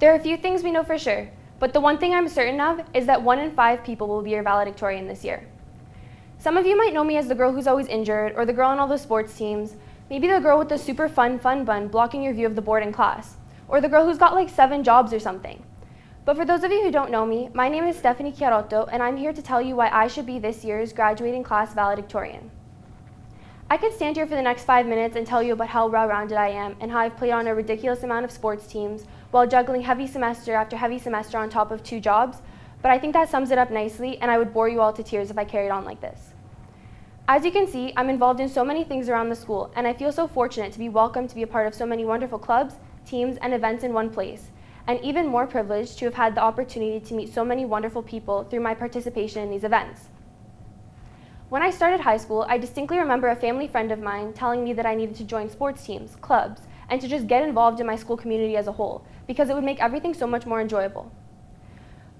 There are a few things we know for sure, but the one thing I'm certain of is that 1 in 5 people will be your valedictorian this year. Some of you might know me as the girl who's always injured, or the girl on all the sports teams, maybe the girl with the super fun bun blocking your view of the board in class, or the girl who's got like 7 jobs or something. But for those of you who don't know me, my name is Stephanie Chiarotto, and I'm here to tell you why I should be this year's graduating class valedictorian. I could stand here for the next 5 minutes and tell you about how well-rounded I am and how I've played on a ridiculous amount of sports teams while juggling heavy semester after heavy semester on top of 2 jobs, but I think that sums it up nicely, and I would bore you all to tears if I carried on like this. As you can see, I'm involved in so many things around the school, and I feel so fortunate to be welcomed to be a part of so many wonderful clubs, teams, and events in one place, and even more privileged to have had the opportunity to meet so many wonderful people through my participation in these events. When I started high school, I distinctly remember a family friend of mine telling me that I needed to join sports teams, clubs, and to just get involved in my school community as a whole, because it would make everything so much more enjoyable.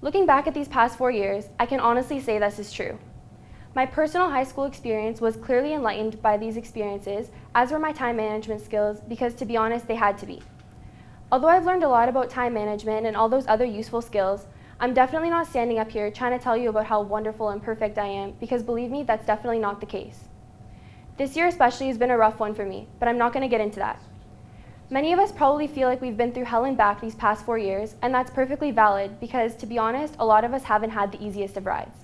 Looking back at these past 4 years, I can honestly say this is true. My personal high school experience was clearly enlightened by these experiences, as were my time management skills, because to be honest, they had to be. Although I've learned a lot about time management and all those other useful skills, I'm definitely not standing up here trying to tell you about how wonderful and perfect I am, because believe me, that's definitely not the case. This year especially has been a rough one for me, but I'm not going to get into that. Many of us probably feel like we've been through hell and back these past 4 years, and that's perfectly valid because, to be honest, a lot of us haven't had the easiest of rides.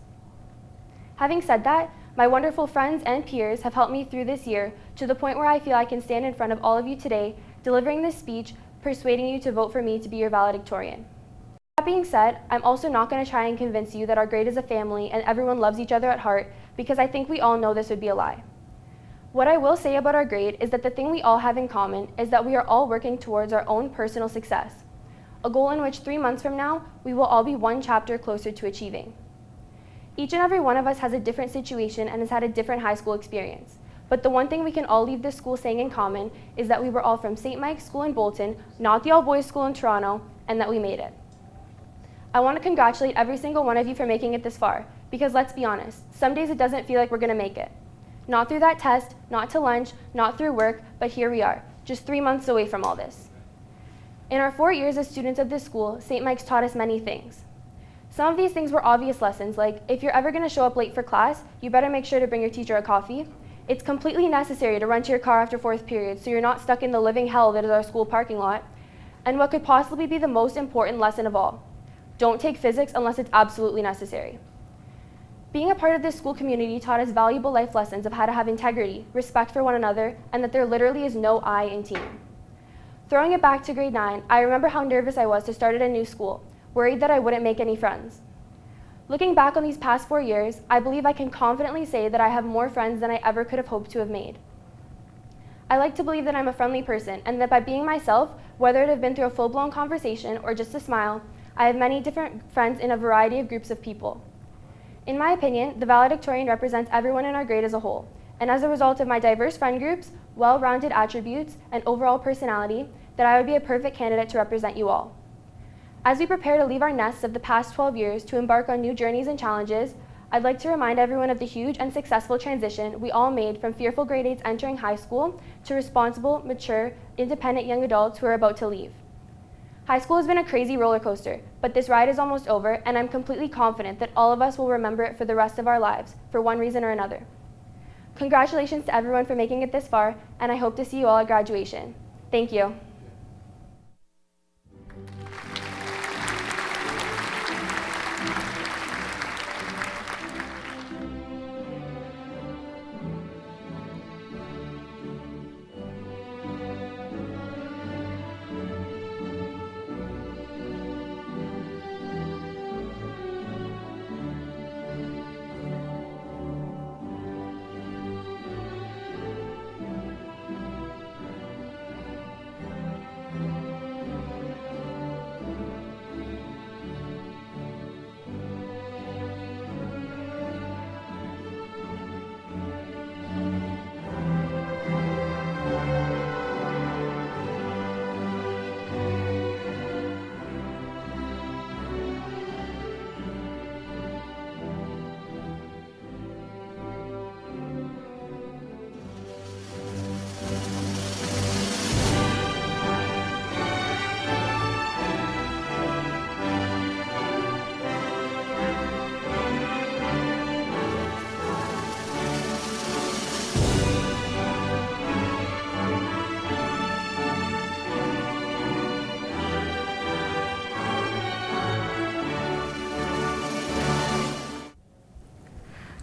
Having said that, my wonderful friends and peers have helped me through this year to the point where I feel I can stand in front of all of you today, delivering this speech, persuading you to vote for me to be your valedictorian. That being said, I'm also not going to try and convince you that our grade is a family and everyone loves each other at heart, because I think we all know this would be a lie. What I will say about our grade is that the thing we all have in common is that we are all working towards our own personal success, a goal in which 3 months from now, we will all be one chapter closer to achieving. Each and every one of us has a different situation and has had a different high school experience. But the one thing we can all leave this school saying in common is that we were all from St. Mike's School in Bolton, not the all-boys school in Toronto, and that we made it. I want to congratulate every single one of you for making it this far, because let's be honest, some days it doesn't feel like we're going to make it. Not through that test, not to lunch, not through work, but here we are, just 3 months away from all this. In our 4 years as students of this school, St. Mike's taught us many things. Some of these things were obvious lessons, like if you're ever going to show up late for class, you better make sure to bring your teacher a coffee. It's completely necessary to run to your car after 4th period so you're not stuck in the living hell that is our school parking lot. And what could possibly be the most important lesson of all, don't take physics unless it's absolutely necessary. Being a part of this school community taught us valuable life lessons of how to have integrity, respect for one another, and that there literally is no I in team. Throwing it back to grade 9, I remember how nervous I was to start at a new school, worried that I wouldn't make any friends. Looking back on these past 4 years, I believe I can confidently say that I have more friends than I ever could have hoped to have made. I like to believe that I'm a friendly person, and that by being myself, whether it have been through a full-blown conversation or just a smile, I have many different friends in a variety of groups of people. In my opinion, the valedictorian represents everyone in our grade as a whole, and as a result of my diverse friend groups, well-rounded attributes, and overall personality, that I would be a perfect candidate to represent you all. As we prepare to leave our nests of the past 12 years to embark on new journeys and challenges, I'd like to remind everyone of the huge and successful transition we all made from fearful grade 8s entering high school to responsible, mature, independent young adults who are about to leave. High school has been a crazy roller coaster, but this ride is almost over, and I'm completely confident that all of us will remember it for the rest of our lives, for one reason or another. Congratulations to everyone for making it this far, and I hope to see you all at graduation. Thank you.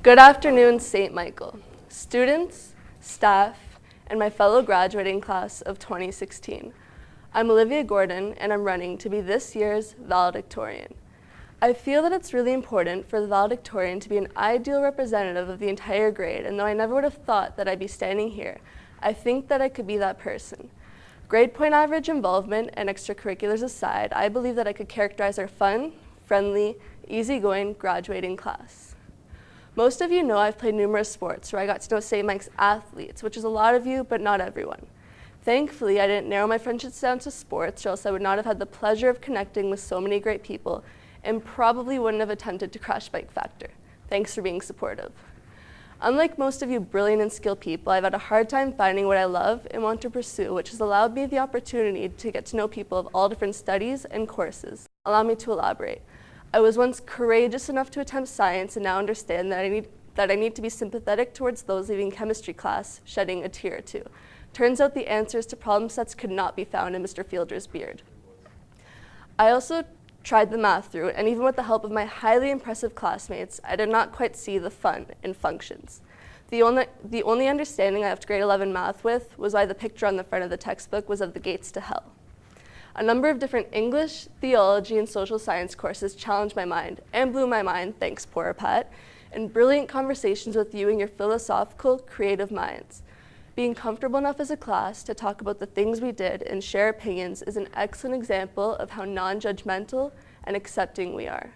Good afternoon, St. Michael, students, staff, and my fellow graduating class of 2016. I'm Olivia Gordon, and I'm running to be this year's Valedictorian. I feel that it's really important for the valedictorian to be an ideal representative of the entire grade, and though I never would have thought that I'd be standing here, I think that I could be that person. Grade point average involvement and extracurriculars aside, I believe that I could characterize our fun, friendly, easygoing graduating class. Most of you know I've played numerous sports where I got to know St. Mike's athletes, which is a lot of you, but not everyone. Thankfully, I didn't narrow my friendships down to sports, or else I would not have had the pleasure of connecting with so many great people and probably wouldn't have attempted to crash Bike Factor. Thanks for being supportive. Unlike most of you brilliant and skilled people, I've had a hard time finding what I love and want to pursue, which has allowed me the opportunity to get to know people of all different studies and courses. Allow me to elaborate. I was once courageous enough to attempt science and now understand that I need to be sympathetic towards those leaving chemistry class shedding a tear or two. Turns out the answers to problem sets could not be found in Mr. Fielder's beard. I also tried the math through, and even with the help of my highly impressive classmates, I did not quite see the fun in functions. The only understanding I left grade 11 math with was why the picture on the front of the textbook was of the gates to hell. A number of different English, theology, and social science courses challenged my mind, and blew my mind, thanks poor Pat, and brilliant conversations with you and your philosophical, creative minds. Being comfortable enough as a class to talk about the things we did and share opinions is an excellent example of how non-judgmental and accepting we are.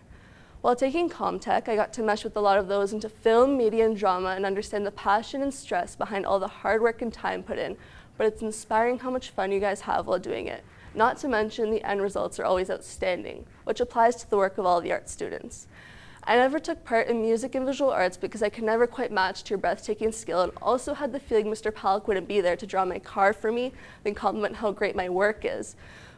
While taking Comtech, I got to mesh with a lot of those into film, media, and drama and understand the passion and stress behind all the hard work and time put in, but it's inspiring how much fun you guys have while doing it. Not to mention the end results are always outstanding, which applies to the work of all the art students. I never took part in music and visual arts because I could never quite match to your breathtaking skill, and also had the feeling Mr. Palak wouldn't be there to draw my car for me and compliment how great my work is.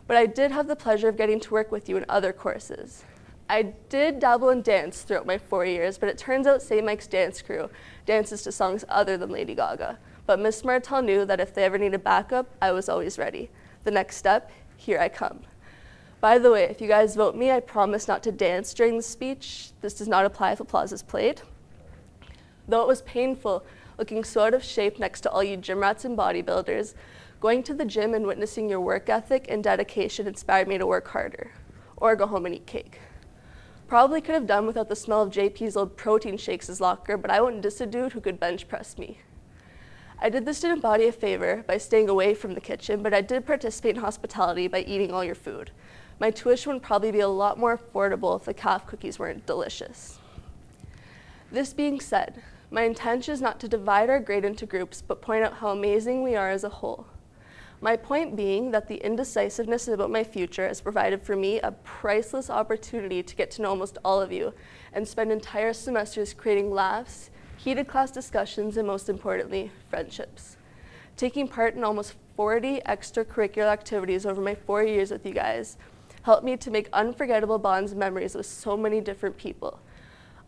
But I did have the pleasure of getting to work with you in other courses. I did dabble in dance throughout my 4 years, but it turns out St. Mike's dance crew dances to songs other than Lady Gaga. But Miss Martel knew that if they ever needed backup, I was always ready. The next step, here I come. By the way, if you guys vote me, I promise not to dance during the speech. This does not apply if applause is played. Though it was painful looking so out of shape next to all you gym rats and bodybuilders, going to the gym and witnessing your work ethic and dedication inspired me to work harder, or go home and eat cake. Probably could have done without the smell of JP's old protein shakes as locker, but I wouldn't diss a dude who could bench press me. I did the student body a favor by staying away from the kitchen, but I did participate in hospitality by eating all your food. My tuition would probably be a lot more affordable if the calf cookies weren't delicious. This being said, my intention is not to divide our grade into groups, but point out how amazing we are as a whole. My point being that the indecisiveness about my future has provided for me a priceless opportunity to get to know almost all of you and spend entire semesters creating laughs, heated class discussions, and most importantly, friendships. Taking part in almost 40 extracurricular activities over my 4 years with you guys helped me to make unforgettable bonds and memories with so many different people.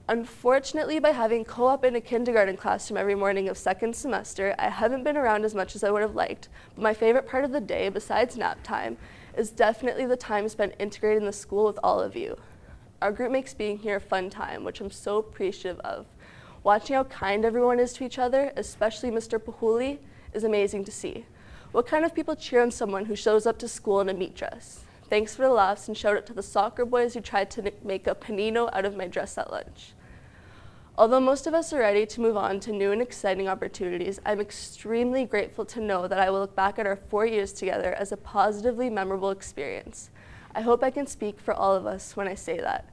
Unfortunately, by having co-op in a kindergarten classroom every morning of second semester, I haven't been around as much as I would have liked, but my favorite part of the day, besides nap time, is definitely the time spent integrating the school with all of you. Our group makes being here a fun time, which I'm so appreciative of. Watching how kind everyone is to each other, especially Mr. Pahuli, is amazing to see. What kind of people cheer on someone who shows up to school in a meat dress? Thanks for the laughs, and shout out to the soccer boys who tried to make a panino out of my dress at lunch. Although most of us are ready to move on to new and exciting opportunities, I'm extremely grateful to know that I will look back at our 4 years together as a positively memorable experience. I hope I can speak for all of us when I say that.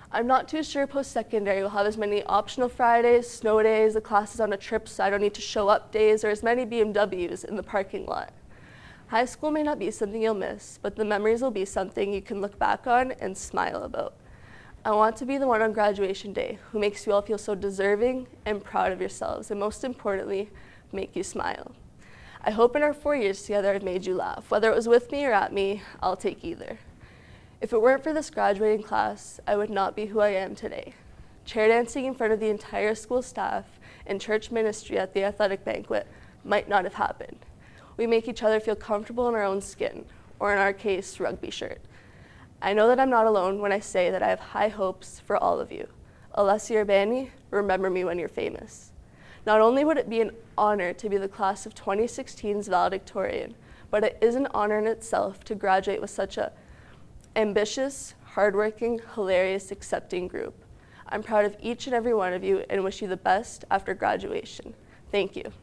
I'm not too sure post-secondary will have as many optional Fridays, snow days, the classes on a trip so I don't need to show up days, or as many BMWs in the parking lot. High school may not be something you'll miss, but the memories will be something you can look back on and smile about. I want to be the one on graduation day who makes you all feel so deserving and proud of yourselves, and most importantly, make you smile. I hope in our 4 years together I've made you laugh. Whether it was with me or at me, I'll take either. If it weren't for this graduating class, I would not be who I am today. Chair dancing in front of the entire school staff and church ministry at the athletic banquet might not have happened. We make each other feel comfortable in our own skin, or in our case, rugby shirt. I know that I'm not alone when I say that I have high hopes for all of you. Alessia Urbani, remember me when you're famous. Not only would it be an honor to be the class of 2016's valedictorian, but it is an honor in itself to graduate with such an ambitious, hardworking, hilarious, accepting group. I'm proud of each and every one of you and wish you the best after graduation. Thank you.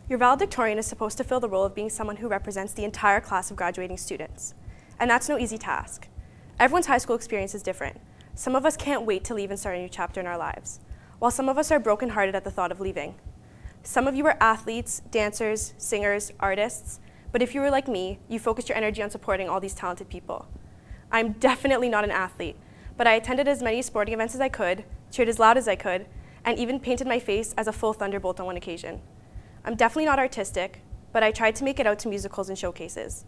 Your valedictorian is supposed to fill the role of being someone who represents the entire class of graduating students. And that's no easy task. Everyone's high school experience is different. Some of us can't wait to leave and start a new chapter in our lives, while some of us are brokenhearted at the thought of leaving. Some of you are athletes, dancers, singers, artists, but if you were like me, you focused your energy on supporting all these talented people. I'm definitely not an athlete, but I attended as many sporting events as I could, cheered as loud as I could, and even painted my face as a full thunderbolt on one occasion. I'm definitely not artistic, but I tried to make it out to musicals and showcases.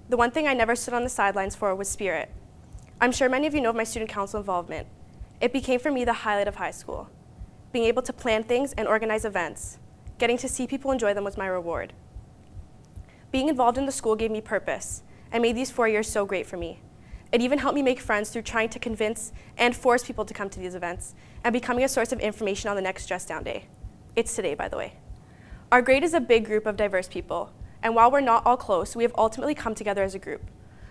The one thing I never stood on the sidelines for was spirit. I'm sure many of you know of my student council involvement. It became for me the highlight of high school. Being able to plan things and organize events, getting to see people enjoy them was my reward. Being involved in the school gave me purpose and made these 4 years so great for me. It even helped me make friends through trying to convince and force people to come to these events and becoming a source of information on the next dress down day. It's today, by the way. Our grade is a big group of diverse people, and while we're not all close, we have ultimately come together as a group.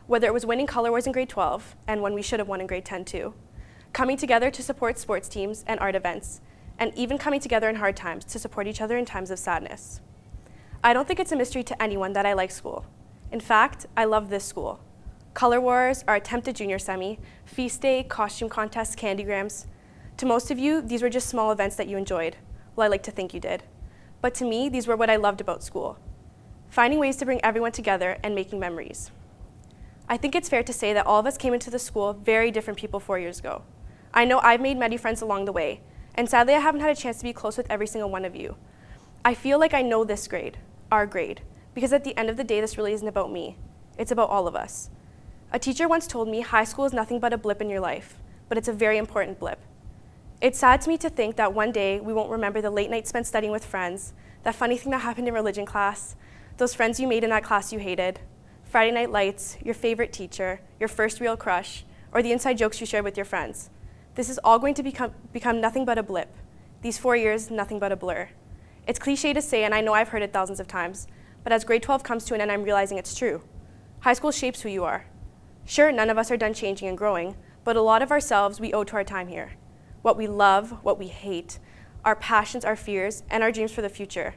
Whether it was winning Color Wars in grade 12, and when we should have won in grade 10 too, coming together to support sports teams and art events, and even coming together in hard times to support each other in times of sadness. I don't think it's a mystery to anyone that I like school. In fact, I love this school. Color Wars, our attempt at junior semi, feast day, costume contests, candygrams. To most of you, these were just small events that you enjoyed. Well, I like to think you did. But to me, these were what I loved about school. Finding ways to bring everyone together and making memories. I think it's fair to say that all of us came into the school very different people 4 years ago. I know I've made many friends along the way, and sadly I haven't had a chance to be close with every single one of you. I feel like I know this grade, our grade, because at the end of the day, this really isn't about me. It's about all of us. A teacher once told me high school is nothing but a blip in your life, but it's a very important blip. It's sad to me to think that one day we won't remember the late nights spent studying with friends, that funny thing that happened in religion class, those friends you made in that class you hated, Friday night lights, your favorite teacher, your first real crush, or the inside jokes you shared with your friends. This is all going to become nothing but a blip. These 4 years, nothing but a blur. It's cliche to say, and I know I've heard it thousands of times, but as grade 12 comes to an end, I'm realizing it's true. High school shapes who you are. Sure, none of us are done changing and growing, but a lot of ourselves we owe to our time here. What we love, what we hate, our passions, our fears, and our dreams for the future.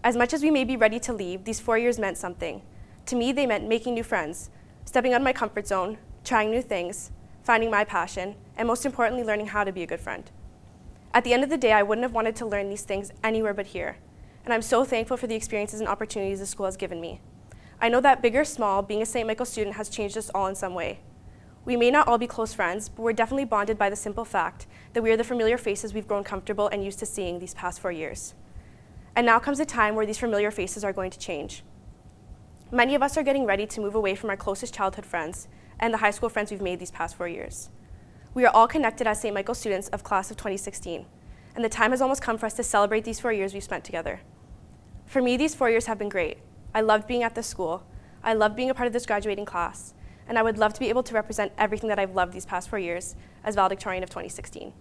As much as we may be ready to leave, these 4 years meant something. To me, they meant making new friends, stepping out of my comfort zone, trying new things, finding my passion, and most importantly, learning how to be a good friend. At the end of the day, I wouldn't have wanted to learn these things anywhere but here, and I'm so thankful for the experiences and opportunities the school has given me. I know that big or small, being a St. Michael student has changed us all in some way. We may not all be close friends, but we're definitely bonded by the simple fact that we are the familiar faces we've grown comfortable and used to seeing these past 4 years. And now comes a time where these familiar faces are going to change. Many of us are getting ready to move away from our closest childhood friends and the high school friends we've made these past 4 years. We are all connected as St. Michael students of class of 2016, and the time has almost come for us to celebrate these 4 years we've spent together. For me, these 4 years have been great. I loved being at this school. I loved being a part of this graduating class. And I would love to be able to represent everything that I've loved these past 4 years as valedictorian of 2016.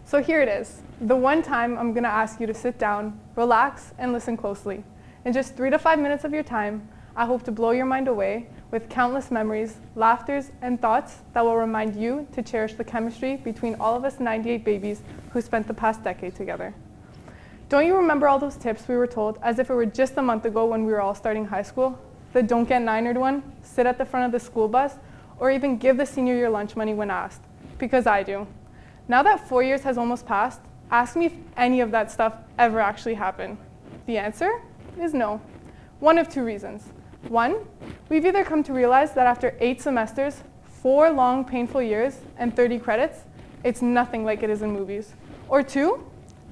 So here it is, the one time I'm gonna ask you to sit down, relax, and listen closely. In just 3 to 5 minutes of your time, I hope to blow your mind away with countless memories, laughters, and thoughts that will remind you to cherish the chemistry between all of us 98 babies who spent the past decade together. Don't you remember all those tips we were told as if it were just a month ago when we were all starting high school? The don't get ninered one, sit at the front of the school bus, or even give the senior year lunch money when asked, because I do. Now that 4 years has almost passed, ask me if any of that stuff ever actually happened. The answer is no. One of 2 reasons. 1, we've either come to realize that after 8 semesters, 4 long painful years, and 30 credits, it's nothing like it is in movies. Or 2,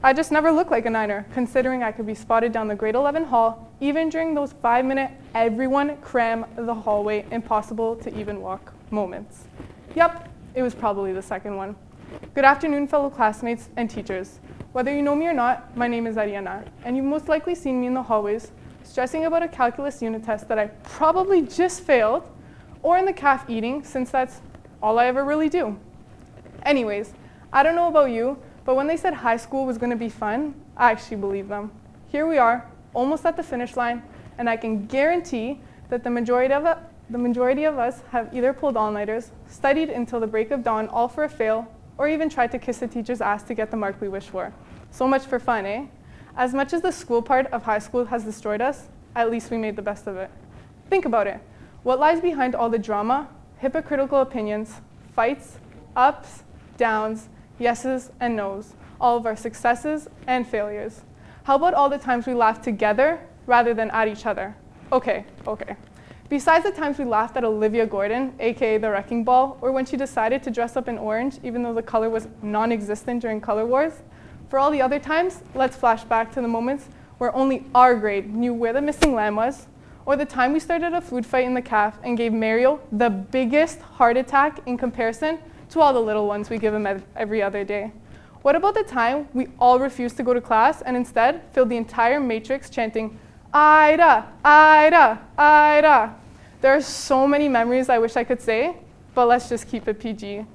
I just never look like a niner, considering I could be spotted down the grade 11 hall, even during those 5-minute everyone cram the hallway impossible to even walk moments. Yep, it was probably the second one. Good afternoon, fellow classmates and teachers. Whether you know me or not, my name is Ariana, and you've most likely seen me in the hallways, stressing about a calculus unit test that I probably just failed, or in the caf eating, since that's all I ever really do. Anyways, I don't know about you, but when they said high school was gonna be fun, I actually believed them. Here we are, almost at the finish line, and I can guarantee that the majority of us have either pulled all-nighters, studied until the break of dawn all for a fail, or even tried to kiss the teacher's ass to get the mark we wish for. So much for fun, eh? As much as the school part of high school has destroyed us, at least we made the best of it. Think about it. What lies behind all the drama, hypocritical opinions, fights, ups, downs, yeses, and nos, all of our successes and failures? How about all the times we laughed together rather than at each other? Okay. Besides the times we laughed at Olivia Gordon, aka the Wrecking Ball, or when she decided to dress up in orange even though the color was non-existent during Color Wars, for all the other times, let's flash back to the moments where only our grade knew where the missing lamb was, or the time we started a food fight in the caf and gave Mario the biggest heart attack in comparison to all the little ones we give him every other day. What about the time we all refused to go to class and instead filled the entire matrix chanting, Ida, Ida, Ida? There are so many memories I wish I could say, but let's just keep it PG.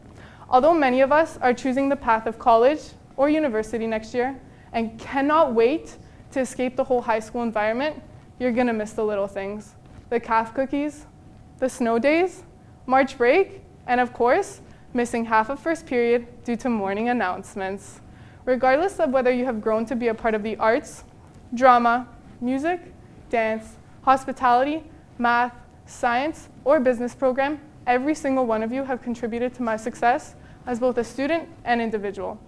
Although many of us are choosing the path of college or university next year and cannot wait to escape the whole high school environment, you're gonna miss the little things. The calf cookies, the snow days, March break, and of course, missing half of first period due to morning announcements. Regardless of whether you have grown to be a part of the arts, drama, music, dance, hospitality, math, science, or business program, every single one of you have contributed to my success as both a student and individual.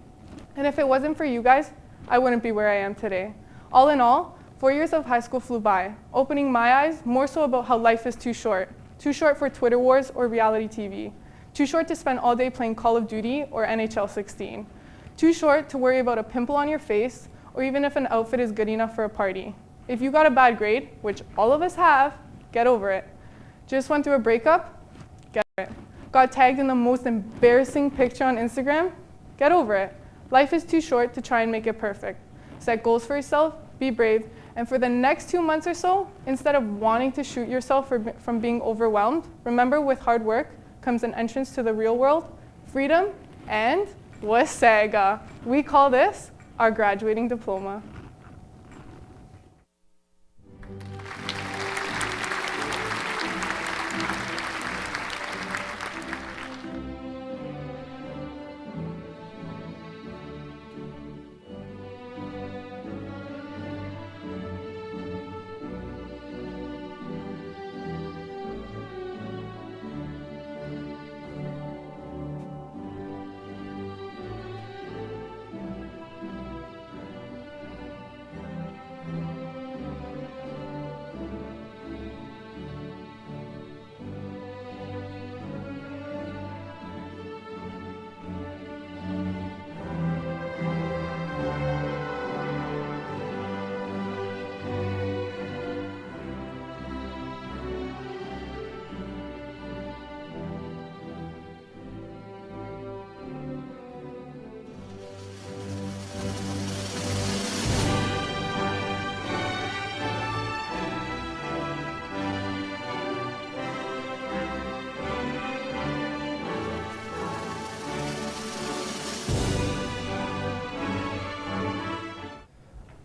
And if it wasn't for you guys, I wouldn't be where I am today. All in all, 4 years of high school flew by, opening my eyes more so about how life is too short for Twitter wars or reality TV, too short to spend all day playing Call of Duty or NHL 16, too short to worry about a pimple on your face or even if an outfit is good enough for a party. If you got a bad grade, which all of us have, get over it. Just went through a breakup, get over it. Got tagged in the most embarrassing picture on Instagram, get over it. Life is too short to try and make it perfect. Set goals for yourself, be brave, and for the next 2 months or so, instead of wanting to shoot yourself from being overwhelmed, remember with hard work comes an entrance to the real world, freedom, and wasaga. We call this our graduating diploma.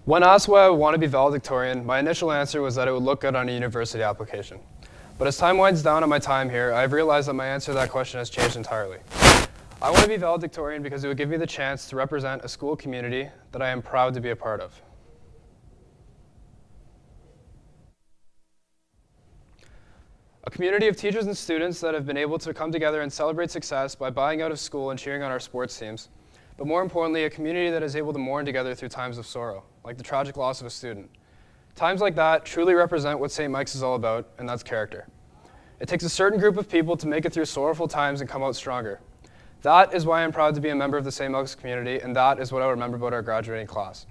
When asked why I want to be valedictorian, my initial answer was that it would look good on a university application. But as time winds down on my time here, I've realized that my answer to that question has changed entirely. I want to be valedictorian because it would give me the chance to represent a school community that I am proud to be a part of. A community of teachers and students that have been able to come together and celebrate success by buying out of school and cheering on our sports teams. But more importantly, a community that is able to mourn together through times of sorrow, like the tragic loss of a student. Times like that truly represent what St. Mike's is all about, and that's character. It takes a certain group of people to make it through sorrowful times and come out stronger. That is why I'm proud to be a member of the St. Mike's community, and that is what I remember about our graduating class.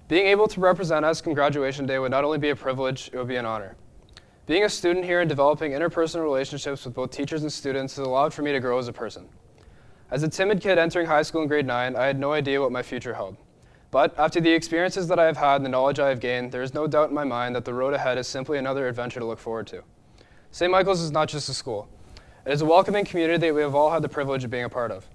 Being able to represent us on graduation day would not only be a privilege, it would be an honor. Being a student here and developing interpersonal relationships with both teachers and students has allowed for me to grow as a person. As a timid kid entering high school in grade 9, I had no idea what my future held. But after the experiences that I have had and the knowledge I have gained, there is no doubt in my mind that the road ahead is simply another adventure to look forward to. St. Michael's is not just a school. It is a welcoming community that we have all had the privilege of being a part of.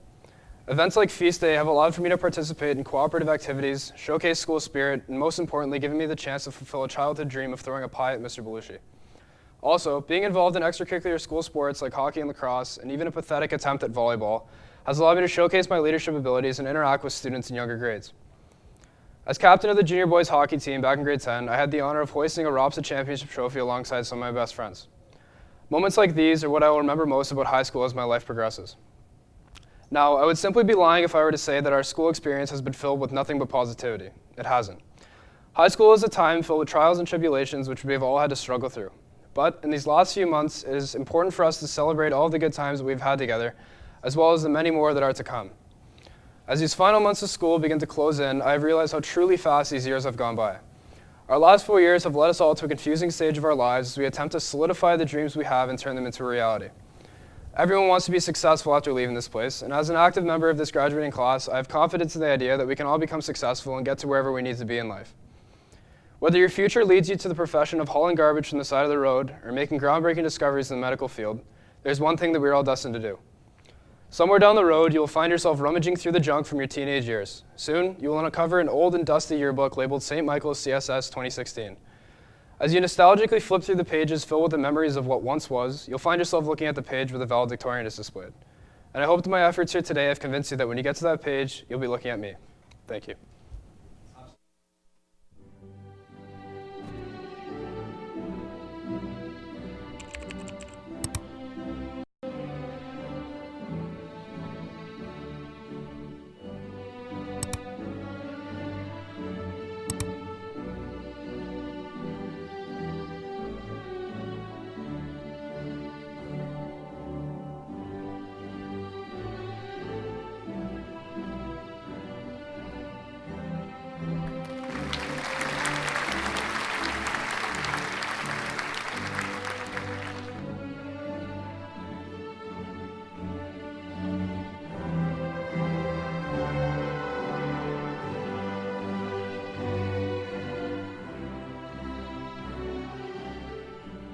Events like Feast Day have allowed for me to participate in cooperative activities, showcase school spirit, and most importantly, giving me the chance to fulfill a childhood dream of throwing a pie at Mr. Belushi. Also, being involved in extracurricular school sports like hockey and lacrosse, and even a pathetic attempt at volleyball, has allowed me to showcase my leadership abilities and interact with students in younger grades. As captain of the junior boys hockey team back in grade 10, I had the honor of hoisting a ROPSA championship trophy alongside some of my best friends. Moments like these are what I will remember most about high school as my life progresses. Now, I would simply be lying if I were to say that our school experience has been filled with nothing but positivity. It hasn't. High school is a time filled with trials and tribulations which we have all had to struggle through. But in these last few months, it is important for us to celebrate all of the good times that we've had together, as well as the many more that are to come. As these final months of school begin to close in, I have realized how truly fast these years have gone by. Our last 4 years have led us all to a confusing stage of our lives as we attempt to solidify the dreams we have and turn them into reality. Everyone wants to be successful after leaving this place, and as an active member of this graduating class, I have confidence in the idea that we can all become successful and get to wherever we need to be in life. Whether your future leads you to the profession of hauling garbage from the side of the road or making groundbreaking discoveries in the medical field, there's one thing that we're all destined to do. Somewhere down the road, you will find yourself rummaging through the junk from your teenage years. Soon, you will uncover an old and dusty yearbook labeled St. Michael's C.S.S. 2016. As you nostalgically flip through the pages filled with the memories of what once was, you'll find yourself looking at the page where the valedictorian is displayed. And I hope that my efforts here today have convinced you that when you get to that page, you'll be looking at me. Thank you.